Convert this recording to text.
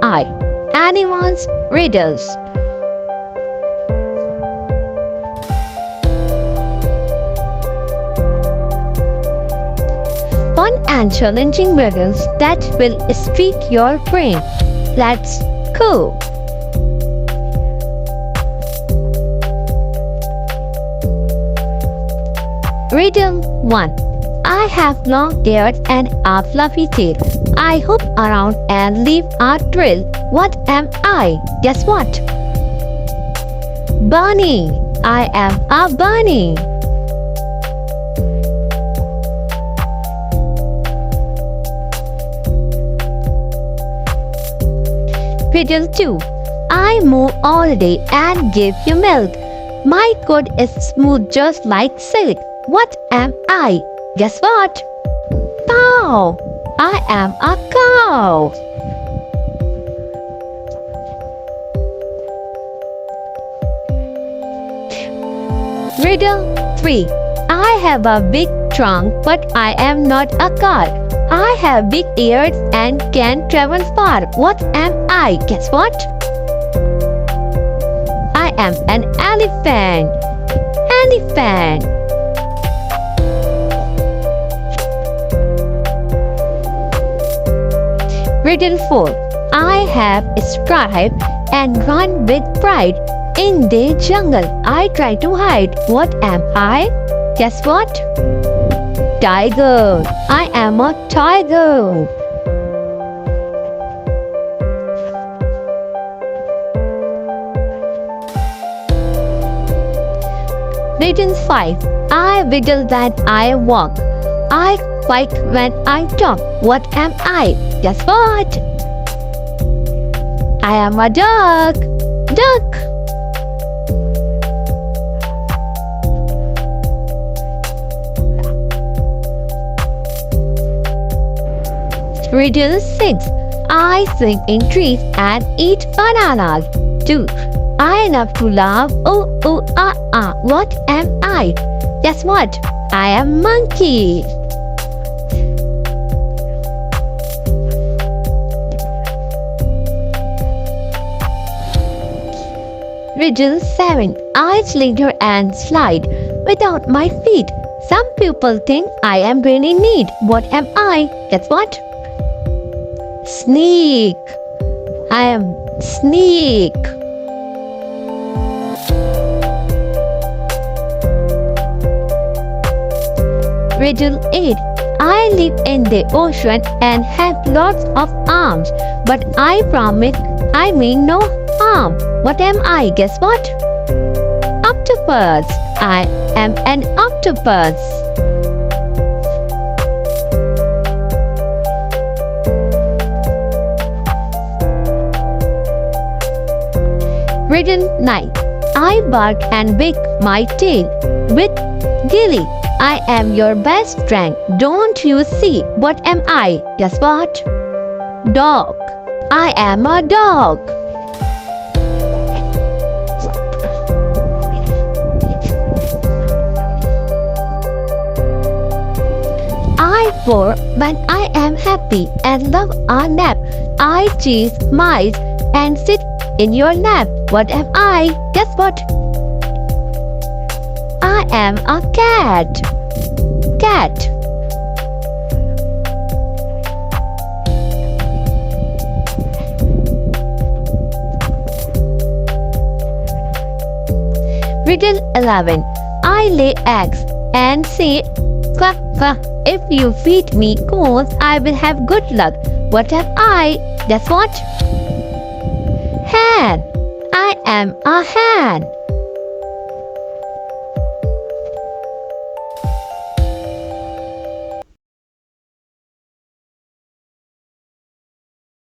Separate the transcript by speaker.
Speaker 1: I? Anyone's riddles. Fun and challenging riddles that will streak your brain. Let's go! Riddle 1. I have long hair and a fluffy tail. I hop around and leave a trail. What am I? Guess what? Bunny. I am a bunny. Riddle 2. I move all day and give you milk. My coat is smooth just like silk. What am I? Guess what? Cow. I am a cow. Riddle 3. I have a big trunk, but I am not a car. I have big ears and can travel far. What am I? Guess what? I am an elephant. Elephant. Riddle 4. I have a stripe and run with pride. In the jungle, I try to hide. What am I? Guess what? Tiger. I am a tiger. Riddle 5. I wiggle when I walk. I quack when I talk. What am I? Guess what? I am a duck. Duck. Riddle 6. I sing in trees and eat bananas. 2. I love to laugh. Oh, oh, ah, ah. What am I? Guess what? I am monkey. Riddle 7. I slither and slide without my feet. Some people think I am really neat. What am I? Guess what? Snake. I am snake. Riddle 8. I live in the ocean and have lots of arms, but I promise I mean no harm. What am I? Guess what? Octopus. I am an octopus. Riddle 9. I bark and wag my tail with glee. I am your best friend. Don't you see? What am I? Guess what? Dog. I am a dog. I purr when I am happy and love a nap. I chase mice and sit in your lap. What am I? Guess what? I am a cat. Cat. Riddle 11. I lay eggs and say quack quack. If you feed me corn, I will have good luck. What am I? Guess what? Hen. I am a hen.